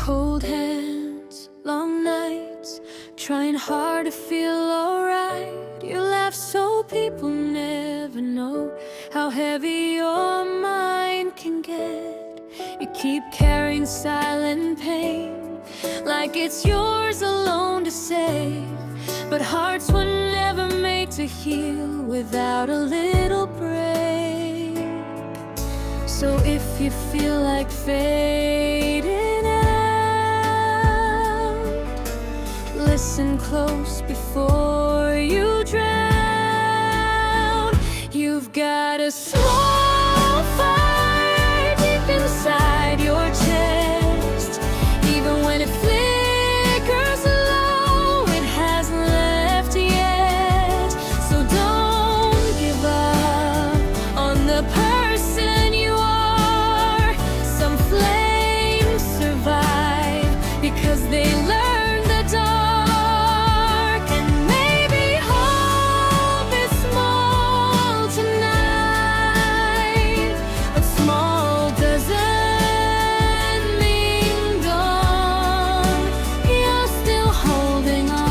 Cold hands, long nights, trying hard to feel alright. You laugh so people never know how heavy your mind can get. You keep carrying silent pain like it's yours alone to save. But hearts were never made to heal without a little break. So if you feel like fading out, listen close before you drown. You've got a small fire deep inside your chest. Even when it flickers low, it hasn't left yet. So don't give up on the person you are. Some flames survive because they learn the dark. And maybe hope is small tonight, but small doesn't mean gone. You're still holding on.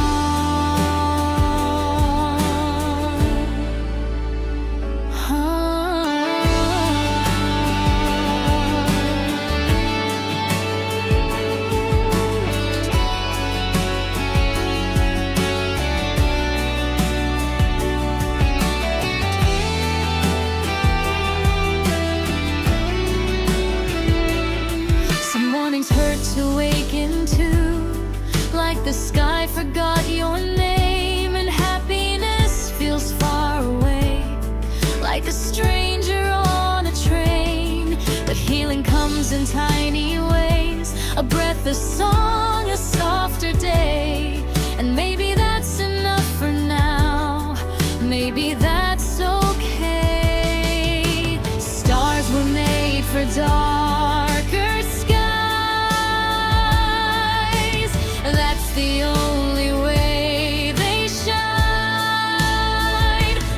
Some mornings hurt to awaken to, like the sky forgot your name, and happiness feels far away, like a stranger on a train. But healing comes in tiny ways, a breath, a song, a softer day. And maybe that's enough for now, maybe that's okay. Stars were made for darker skies, that's the only way they shine.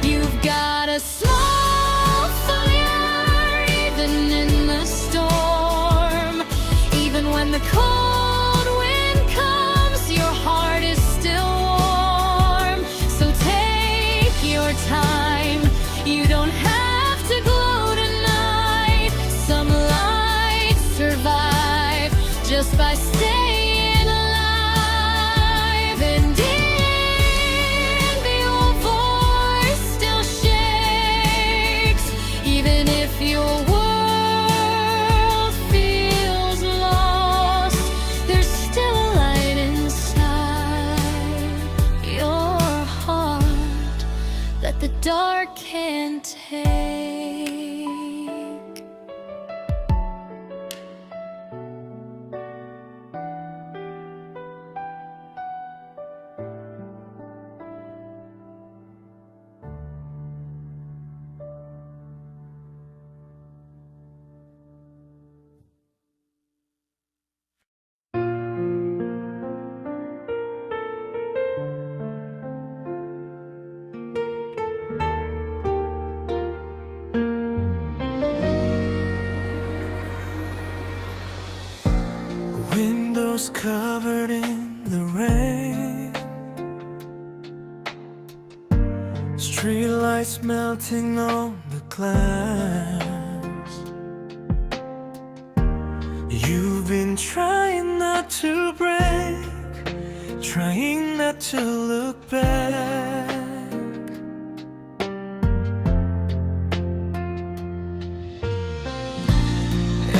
You've got a small fire even in the storm. Even when the cold wind comes, your heart is still warm. So take your time, you don't have to glow tonight. Some lights survive just by staying alive. And if your voice still shakes, even if your world feels lost, there's still a light inside your heart that the dark can't take. Windows covered in the rain, streetlights melting on the glass. You've been trying not to break, trying not to look back.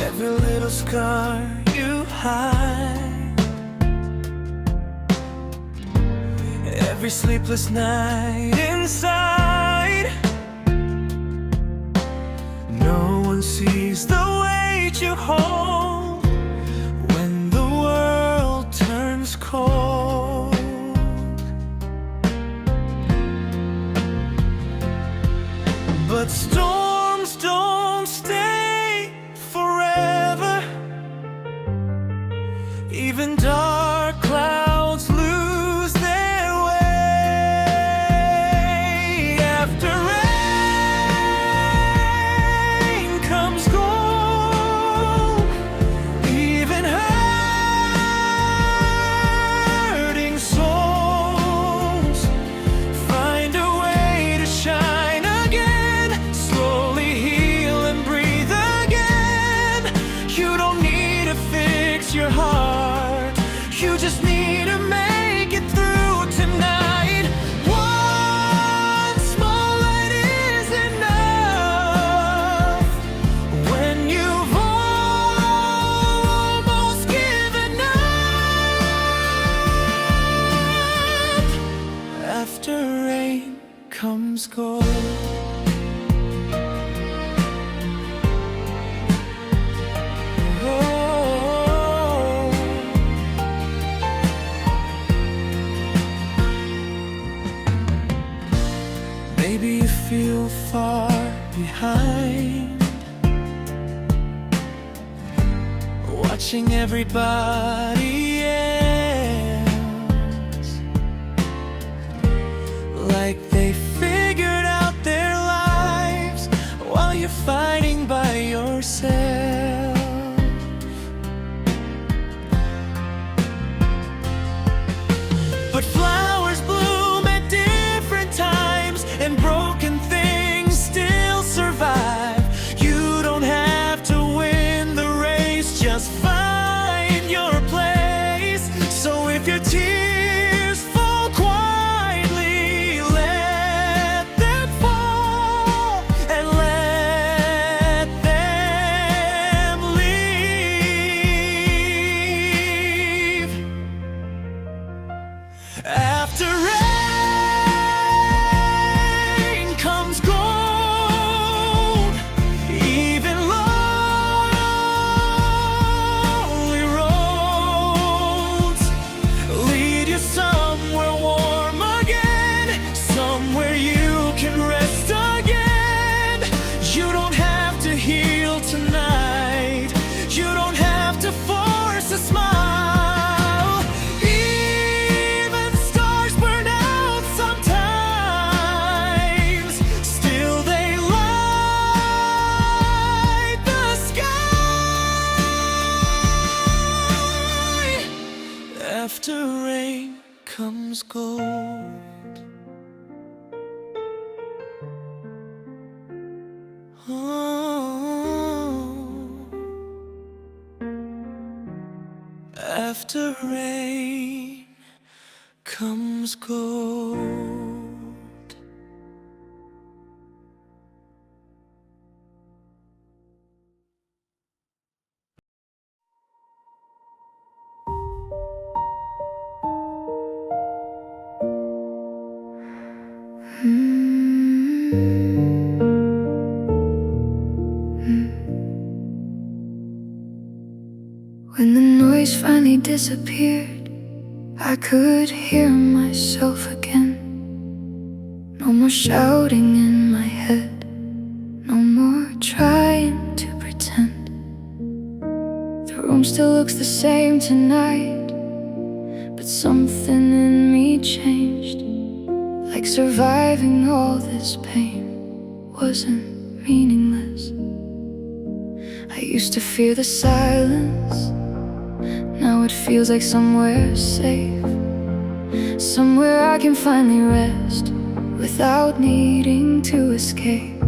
Every little scar you hide, every sleepless night inside. No one sees the weight you hold when the world turns cold. But storms don't stay forever. Even dark clouds lose their way. After rain comes gold. Even hurt is your heart. You just need to make it through tonight. One small light is enough when you've almost given up. After rain comes gold. Maybe you feel far behind, watching everybody else, like they figured out their lives while you're fighting by yourself. But flowers bloom at different times, and broken things still survive. You don't have to win the race, just find your place. So if your tears fall quietly, let them fall and let them leave. After rain comes gold, even lonely roads lead you somewhere warm again, somewhere you can rest again. You don't have to heal tonight, you don't have to force a smile. Even stars burn out sometimes, still they light the sky. After rain comes gold. After rain comes gold. When the noise finally disappeared, I could hear myself again. No more shouting in my head, no more trying to pretend. The room still looks the same tonight, but something in me changed. Like surviving all this pain wasn't meaningless. I used to fear the silence, now it feels like somewhere safe, somewhere I can finally rest without needing to escape.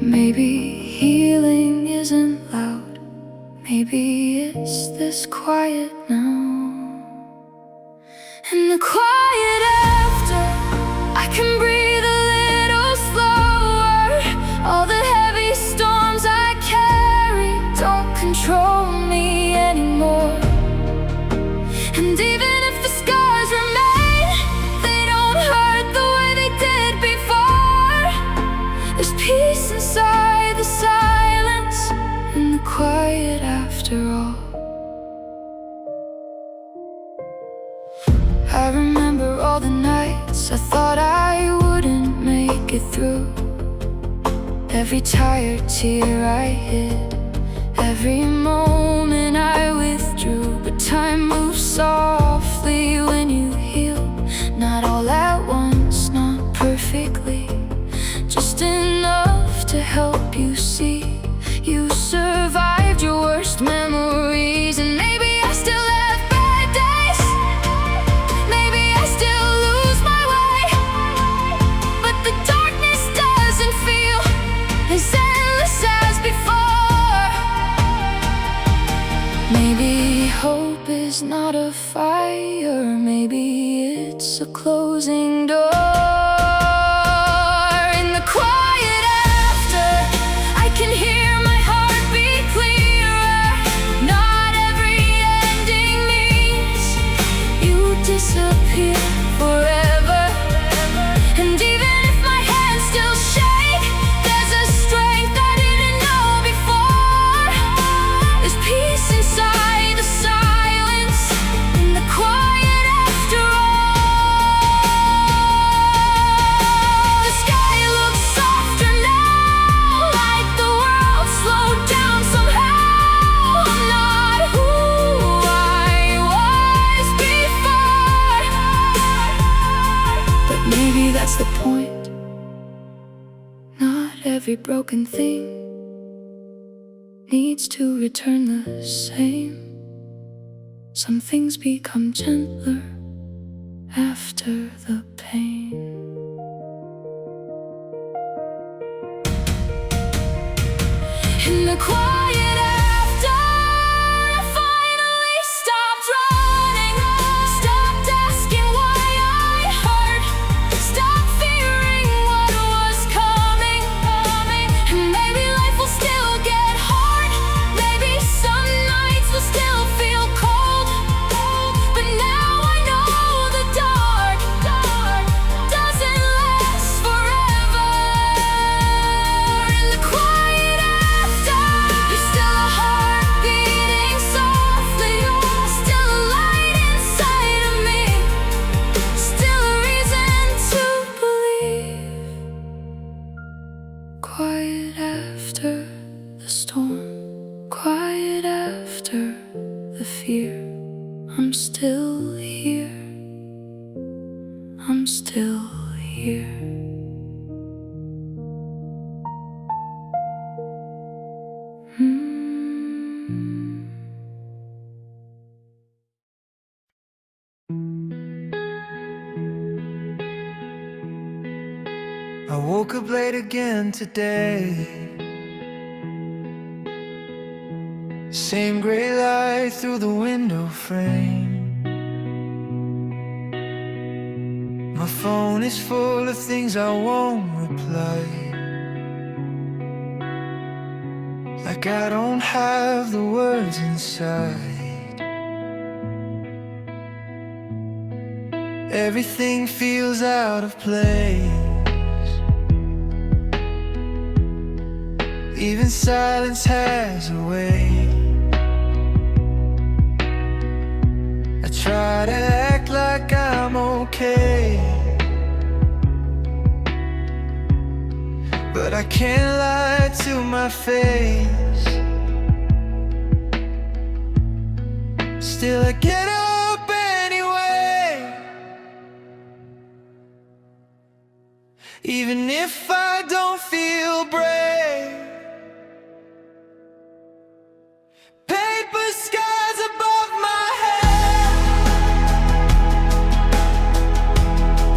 Maybe healing isn't loud, maybe it's this quiet now. In the quiet after, I can breathe a little slower. All the heavy storms I carry don't control me anymore. And even if the scars remain, they don't hurt the way they did before. There's peace inside the silence, in the quiet after all. I remember all the nights I thought I wouldn't make it through. Every tired tear I hid, every moment I withdrew. But time moves softly when you heal, not all at once, not perfectly, just enough to help you see you survived your worst memories. And maybe I still have bad days, maybe I still lose my way, but the darkness doesn't feel as endless as before. Maybe hope is not a fire, maybe it's a closing door. In the quiet after, I can hear my heart beat clearer. Not every ending means you disappear forever. And even if my hands still shake, there's a strength I didn't know before. There's peace inside the silence, in the quiet after all. The sky looks softer now, like the world slowed down somehow. I'm not who I was before, but maybe that's the point. Not every broken thing needs to return the same. Some things become gentler after the pain. In the quiet after, I finally stopped running, stopped asking why I hurt, stopped fearing what was coming. And maybe life will still get hard, maybe some nights will still feel cold, but now I know the dark doesn't last forever. In the quiet after, you're still a heart beating softly, still a light inside of me, still a reason to believe. Quiet after the storm, quiet after the fear, I'm still here, I'm still here. I woke up late again today. Same gray light through the window frame. My phone is full of things I won't reply, like I don't have the words inside. Everything feels out of place, even silence has a way. I try to act like I'm okay, but I can't lie to my face. Still I get up anyway, even if I don't feel brave. Paper skies above my head,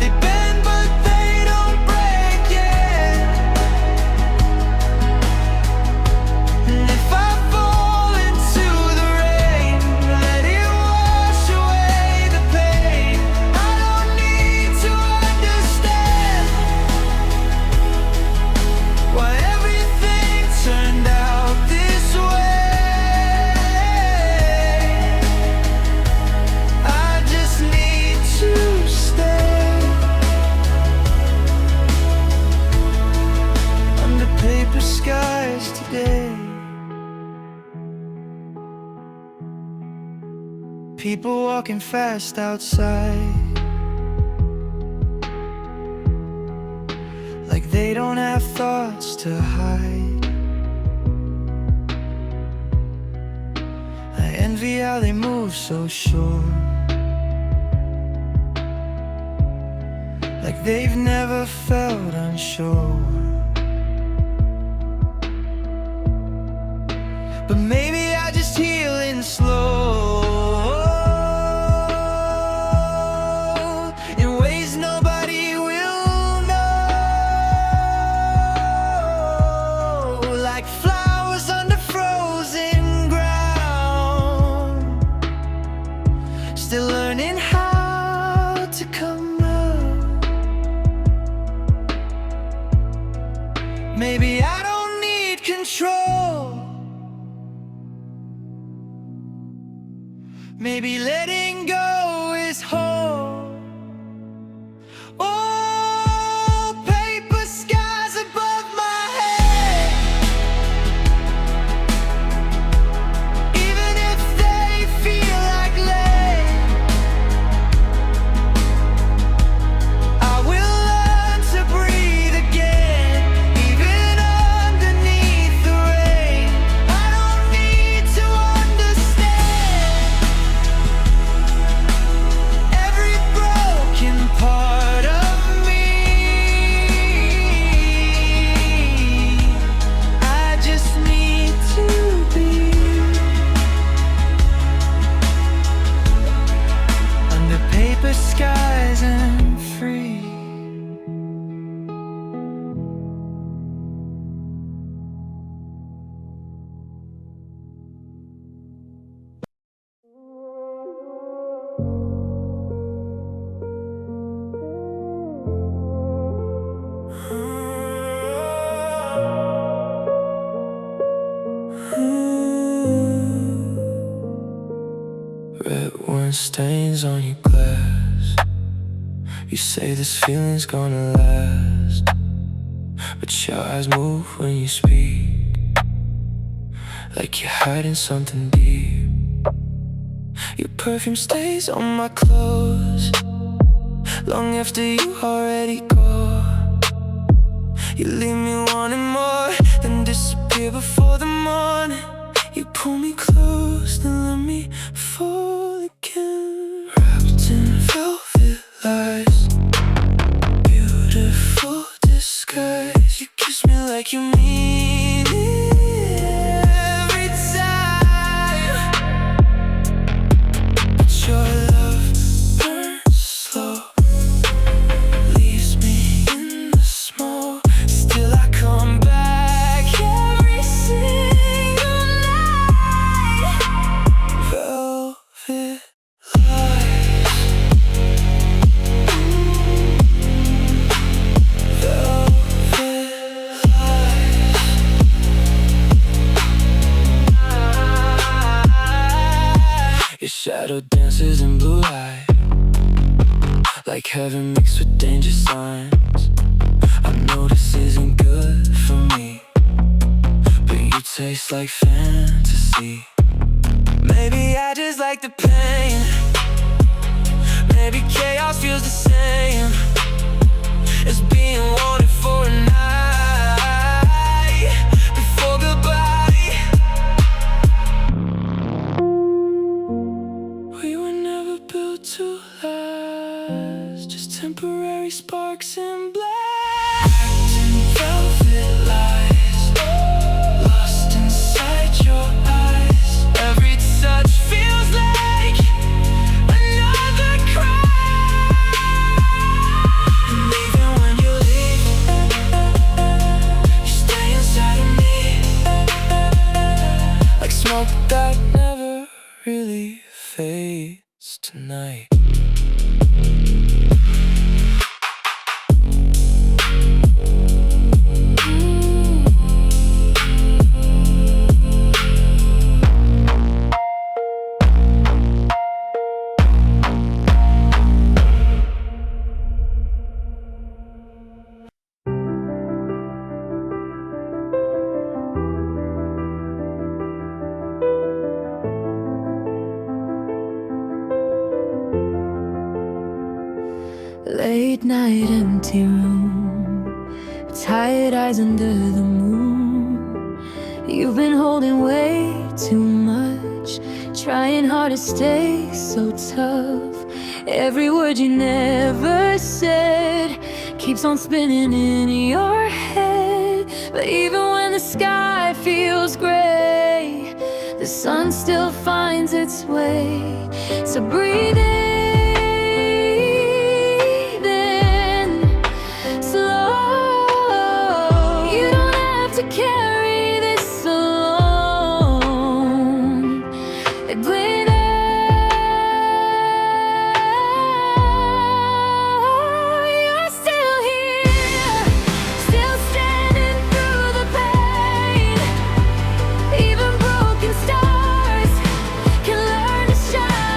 they bend but they don't break yet. And if I fall into the rain, let it wash away the pain. I don't need to understand why everything turned out this way. I just need to stay under paper skies today. People walking fast outside, like they don't have thoughts to hide. I envy how they move so sure, like they've never felt unsure. But maybe I just heal in slow, in ways nobody will know, like flowers under frozen ground. Maybe letting go is whole. Oh, paper skies above my head, even if they feel like lead, I will learn to breathe again, even underneath the rain. I don't need to understand every broken part of me. I just need to be under paper skies and free. Red wine stains on your glass. You say this feeling's gonna last, but your eyes move when you speak, like you're hiding something deep. Your perfume stays on my clothes long after you already go. You leave me wanting more, then disappear before the morning. You pull me close, then let me fall again. Wrapped in velvet lies, beautiful disguise. You kiss me like you mean it every time, but your love burns slow, leaves me in the smoke. Still I come back every single night. Velvet lies, velvet lies. Your shadow dances in blue light, like heaven mixed with danger signs. I know this isn't good for me, but you taste like fantasy. Maybe I just like the pain, maybe chaos feels the same as being wanted for a night before goodbye. We were never built to last, just temporary sparks and blasts. Wrapped in velvet lies, lost inside your eyes. Every touch feels like another cry. And even when you leave, you stay inside of me, like smoke that never really fades tonight. Late night, empty room, tired eyes under the moon. You've been holding way too much, trying hard to stay so tough. Every word you never said keeps on spinning in your head. But even when the sky feels gray, the sun still finds its way. So breathe in, to carry this alone. You're still here, still standing through the pain. Even broken stars can learn to shine.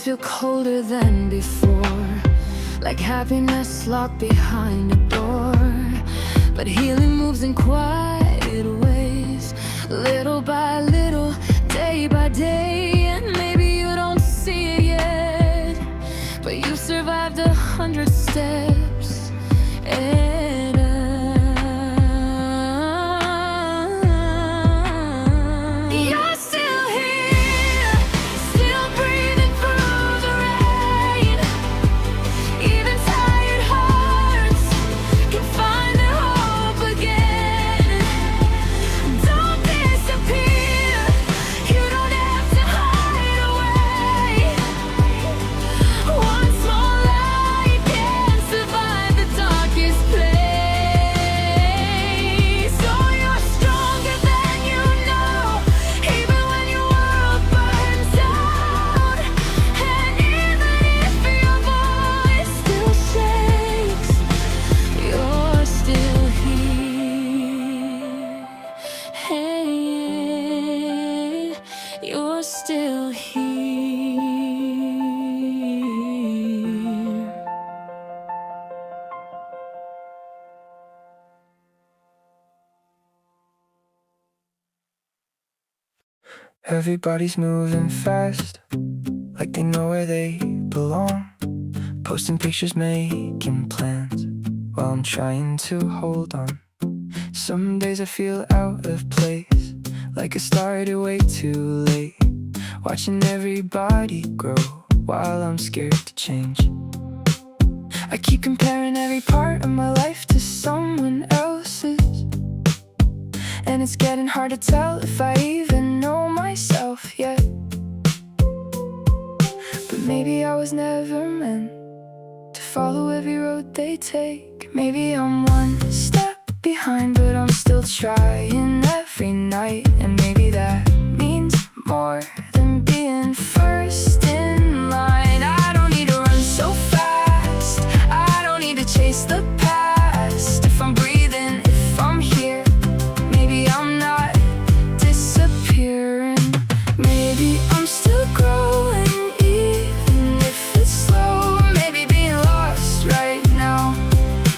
feel colder than before, like happiness locked behind a door. But healing moves in quiet ways, little by little, day by day. And maybe you don't see it yet, but you survived 100 steps. And you're still here, still breathing through the rain. Even tired hearts can find their hope again. Don't disappear, you don't have to hide away. One small light can survive the darkest place. So you're stronger than you know, even when your world burns out. And even if your voice still shakes, you're still here. Hey, you're still here. Everybody's moving fast, like they know where they belong. Posting pictures, making plans, while I'm trying to hold on. Some days I feel out of place, like I started way too late. Watching everybody grow, while I'm scared to change. I keep comparing every part of my life to someone else's, and it's getting hard to tell if I even know myself yet. But maybe I was never meant to follow every road they take. Maybe I'm one step behind, but I'm still trying every night. And maybe that means more than being first in line. I don't need to run so fast, I don't need to chase the past. If I'm breathing, if I'm here, maybe I'm not disappearing. Maybe I'm still growing, even if it's slow. Maybe being lost right now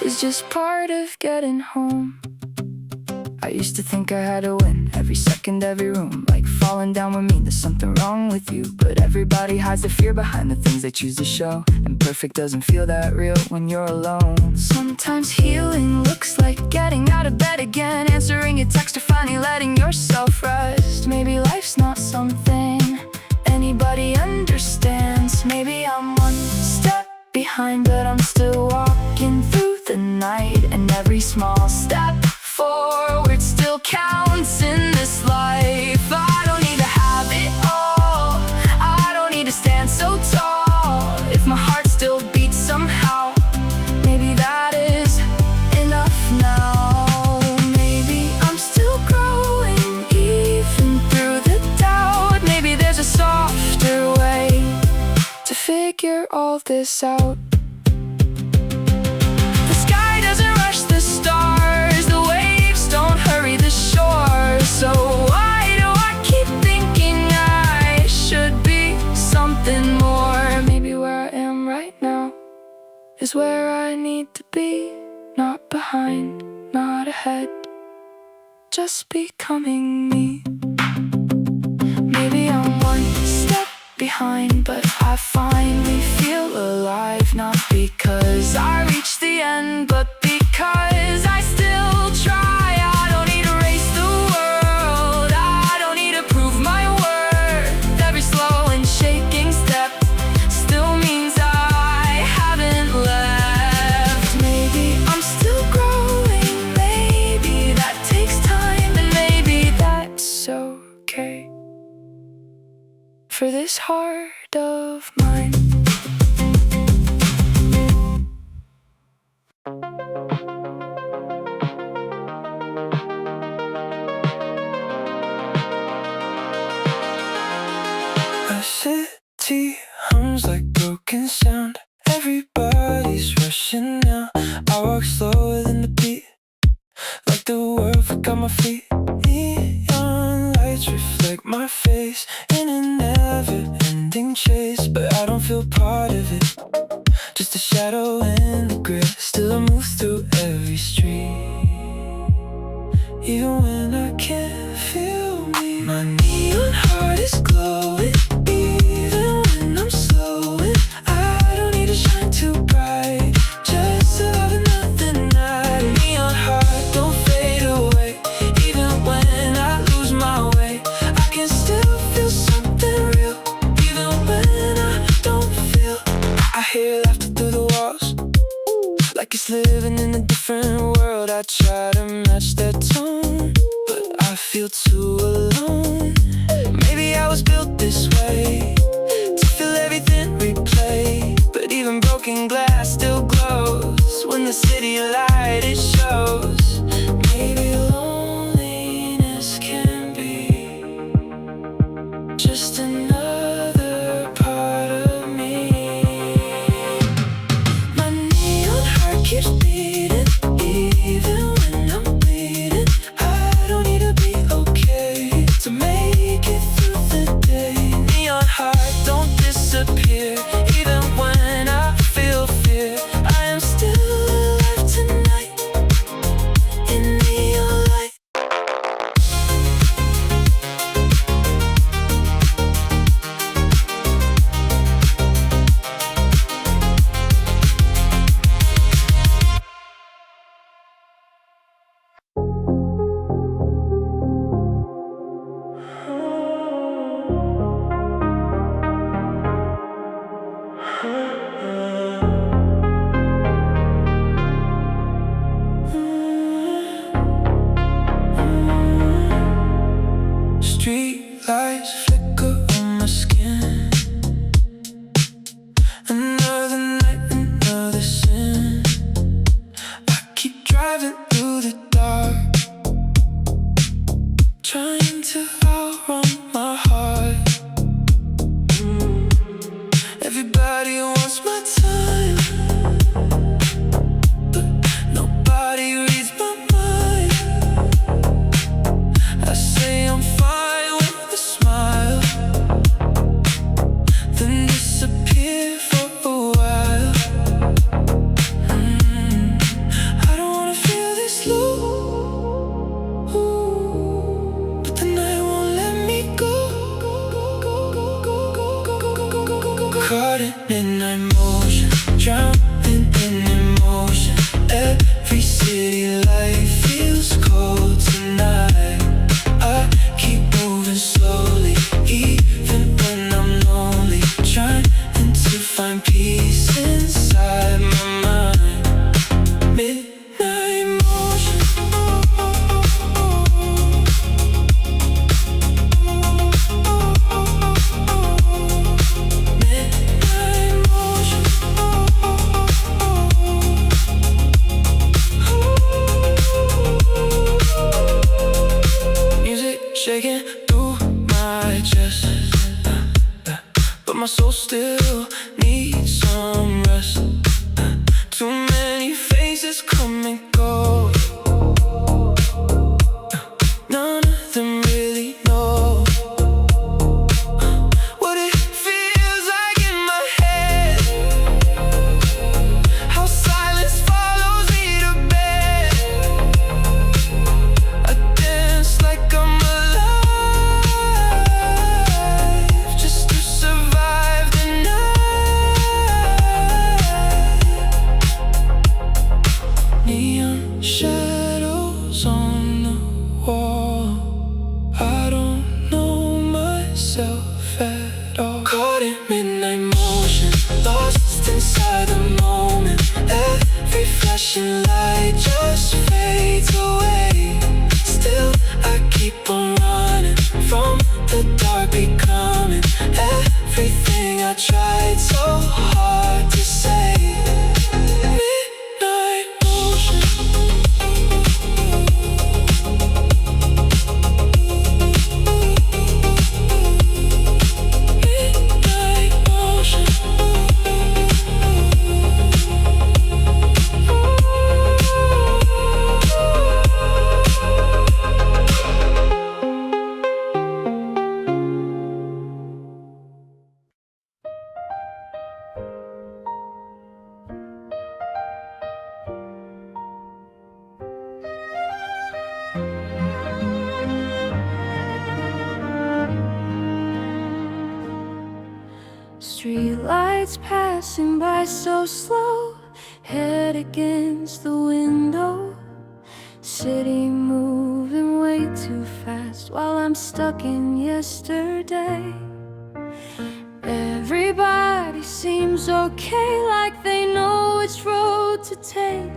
is just part of getting home. I used to think I had to win every second, every room. Like falling down would mean there's something wrong with you. But everybody hides their fear behind the things they choose to show, and perfect doesn't feel that real when you're alone. Sometimes healing looks like getting out of bed again, answering a text or finally letting yourself rest. Maybe life's not something anybody understands. Maybe I'm one step behind, but I'm still walking through the night. And every small step forward still counts in this life. I don't need to have it all, I don't need to stand so tall. If my heart still beats somehow, maybe that is enough now. Maybe I'm still growing, even through the doubt. Maybe there's a softer way to figure all this out. The sky doesn't rush the stars, the waves don't hurry the shore. So why do I keep thinking I should be something more? Maybe where I am right now is where I need to be. Not behind, not ahead, just becoming me. Maybe I'm one step behind, but I finally feel alive. Not because I reached the end, but because I still try. I don't need to race the world, I don't need to prove my worth. Every slow and shaking step still means I haven't left. Maybe I'm still growing, maybe that takes time, and maybe that's okay for this heart of mine. A city hums like broken sound. Everybody's rushing now. I walk slower than the beat, like the world forgot my feet. Neon lights reflect my face in a never-ending chase, but I don't vivid, just a shadow in the grid. Still I move through every street, even when I can't feel me. My neon heart is glowing, even when I'm slowing. I don't need to shine too bright, just to love another night. Neon heart, don't fade away, even when I lose my way. I can still feel something real, even when I don't feel. I hear laughter through the walls, like it's living in a different world. I try to match their tone, but I feel too alone. Maybe I was built this way, to feel everything replay. But even broken glass still glows when the city light it shows. Maybe loneliness can be just another part of me. My neon heart keeps beating, even when I'm bleeding. I don't need to be okay to make it through the day. Neon heart, don't disappear, even when I feel fear. I am still alive tonight in neon light. Street lights flicker on my skin. Another night, another sin. I keep driving through the dark, trying to outrun my heart. Everybody wants my time, but nobody reads my mind. I say I'm fine with a smile, then disappear for a while. I don't wanna feel this low, but the night won't let me go. Caught in emotion, drowning in emotion. Every city light feels cold tonight. I keep moving slowly, even when I'm lonely, trying to find peace inside my mind. Midnight motion. Midnight motion. Music shaking through my chest, but my soul still needs some rest. Too many faces come and go, none of them really know what it feels like in my head, how silence follows me to bed. I dance like I'm alive, just to survive the night. Neon shadows on the wall, I don't know myself at all. Caught in midnight motion, lost inside the moment. Every flashing light just fades away. Still I keep on running from the dark becoming everything I tried so hard to say. Midnight motion. Midnight motion. passing by so slow, head against the window. City moving way too fast while I'm stuck in yesterday. Everybody seems okay, like they know which road to take.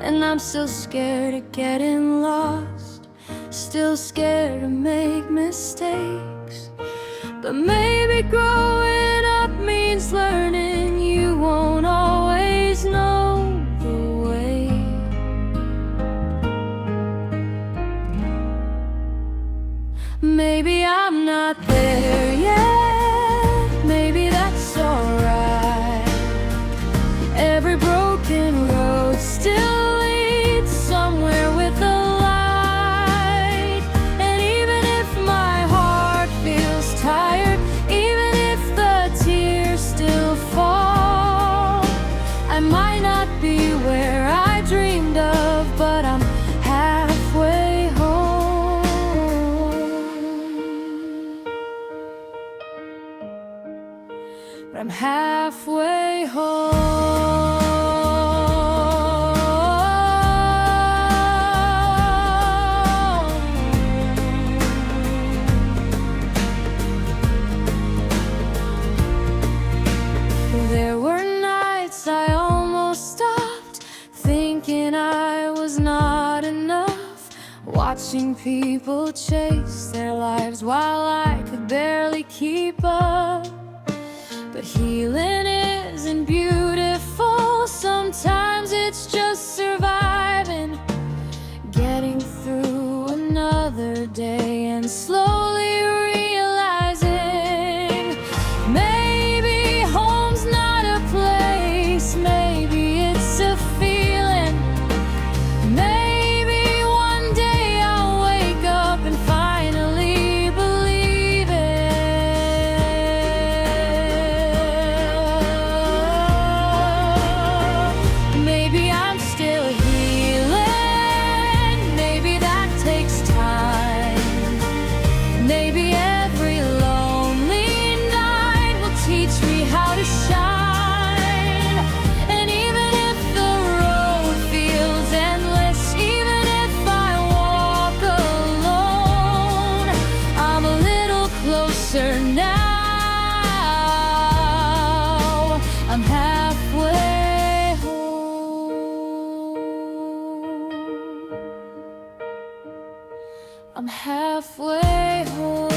And I'm still scared of getting lost, still scared to make mistakes. But maybe growing up means learning you won't always know the way. Maybe I'm not there yet, maybe that's alright. Every broken road still leads somewhere with a light. And even if my heart feels tired, even if the tears still fall, I might not be where I dreamed of, but I'm halfway home. But I'm halfway home. There were nights I almost stopped, thinking I was not enough, watching people chase their lives while I could barely keep up. But healing isn't beautiful, sometimes it's just surviving, getting through another day and slowly realizing maybe home's not a place, maybe it's a feeling. Maybe one day I'll wake up and finally believe it. Maybe I'm still healing, maybe that takes time. Maybe every lonely night will teach me how to shine. And even if the road feels endless, even if I walk alone, I'm a little closer now. I'm halfway home. I'm halfway home.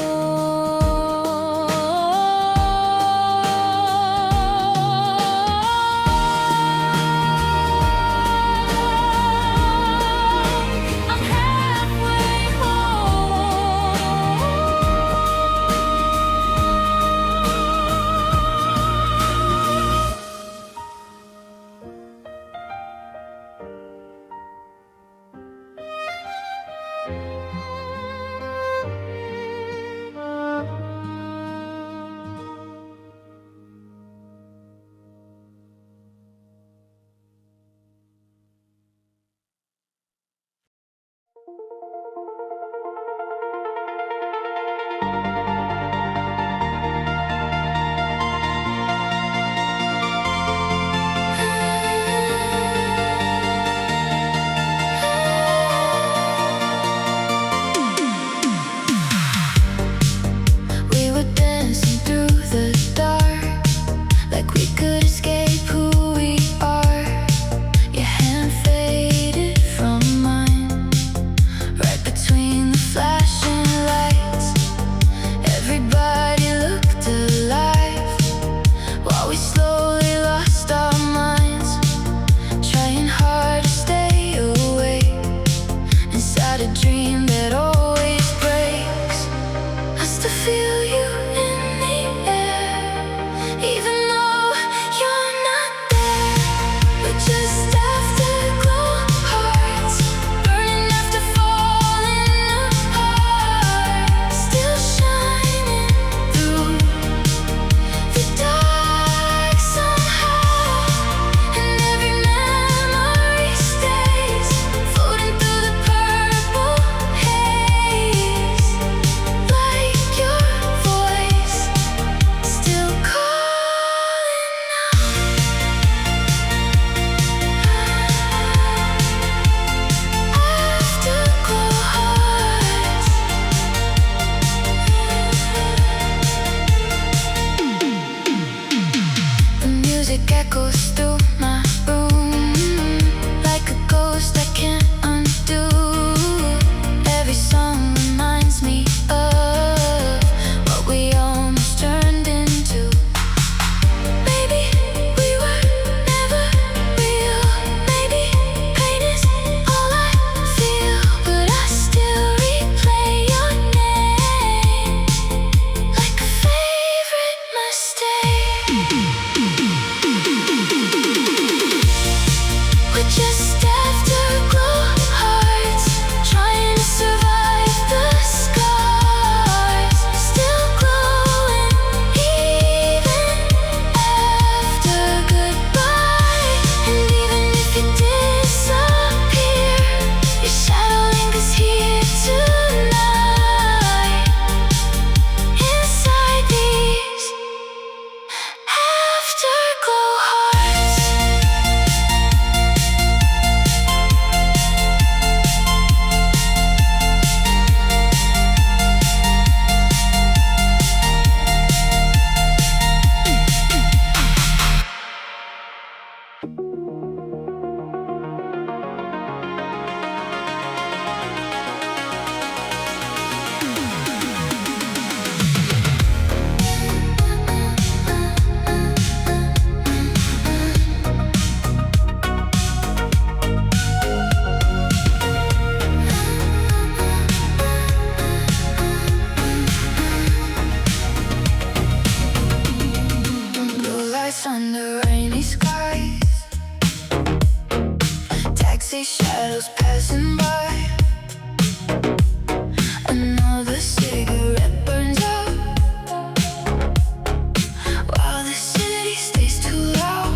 I'm halfway home. shadows passing by. Another cigarette burns out while the city stays too loud.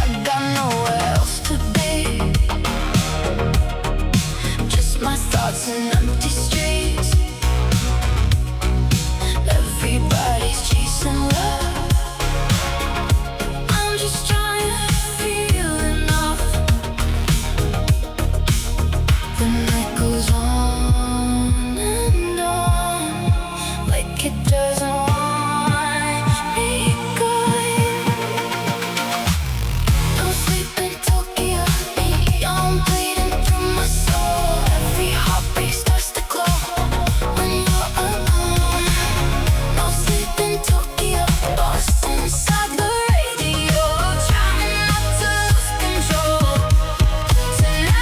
I got nowhere else to be, just my thoughts and empty streets. Everybody's chasing love. I'm just trying to feel enough. The night goes on and on, like it doesn't want me good. No sleep in Tokyo, neon bleeding through my soul. Every heartbeat starts to glow when you're alone. No sleep in Tokyo, lost inside the radio, trying not to lose control tonight.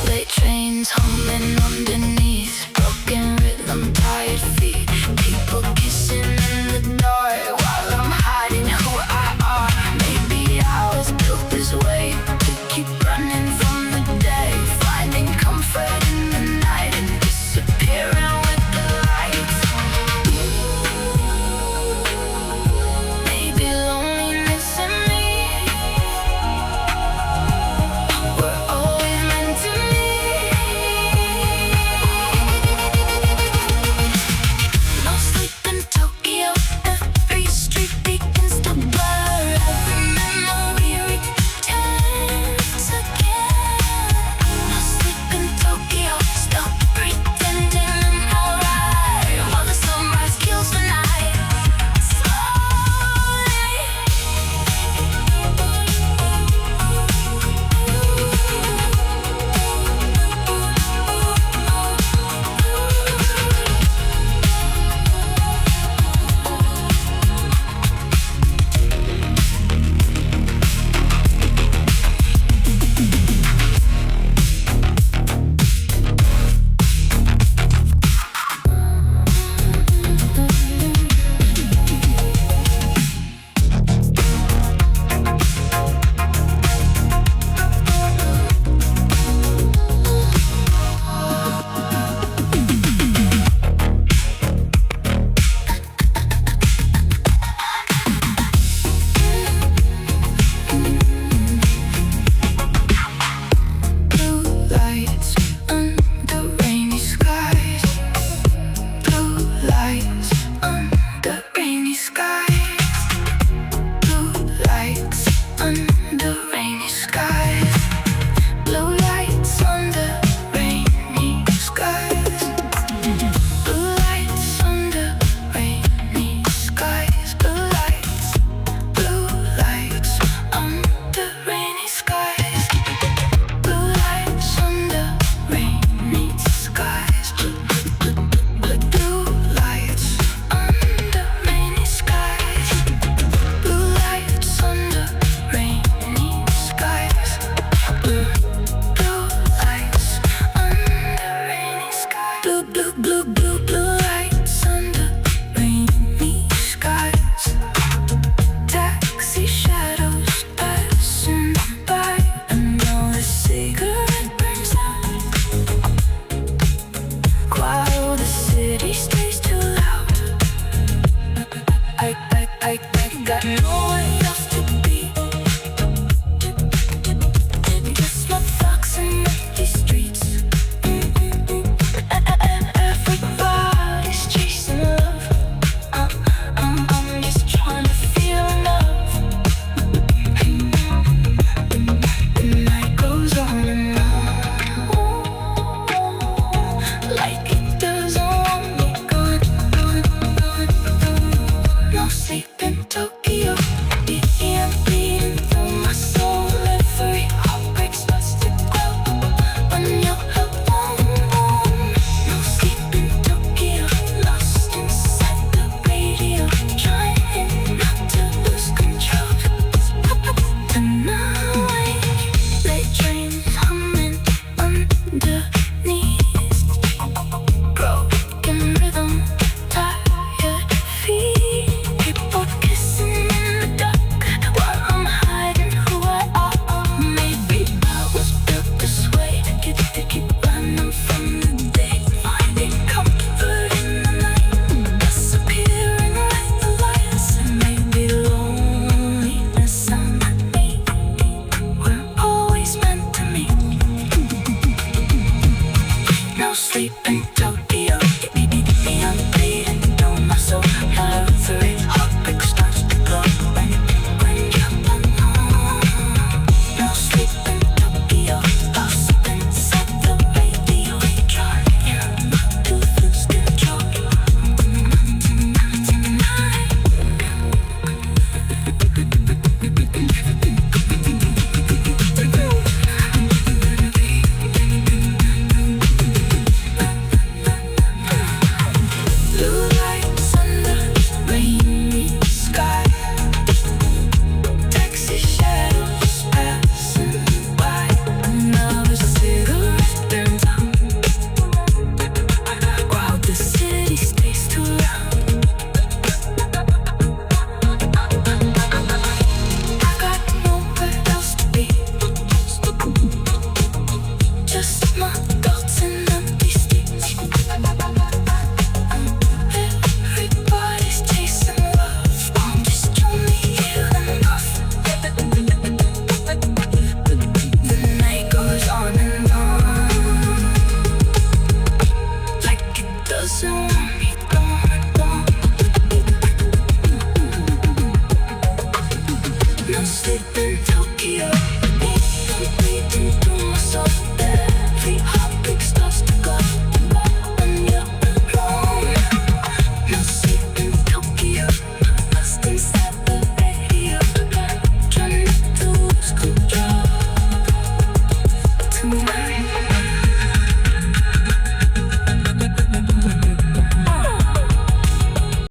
Late trains humming underneath, broken rhythm, tired feet. People kissing in the dark while I'm hiding who I are. Maybe I was built this way to keep running from the day, finding comfort in the night and disappearing with the lights. Maybe loneliness and me were always meant to meet. No sleep in Tokyo, every street begins to blur. Every memory returns again. No sleep in Tokyo, stop pretending I'm alright while the sunrise kills the night Blue lights under rainy skies. Blue lights under rainy skies. Blue lights under rainy skies. Blue lights under rainy skies. Blue lights under rainy skies. Blue lights under rainy skies. Blue lights under rainy skies. Blue lights under rainy skies. Blue lights under rainy skies. Blue lights under rainy skies. Blue lights under rainy skies. Taxi shadows passing by. Another cigarette burns out while the city stays too loud. I got no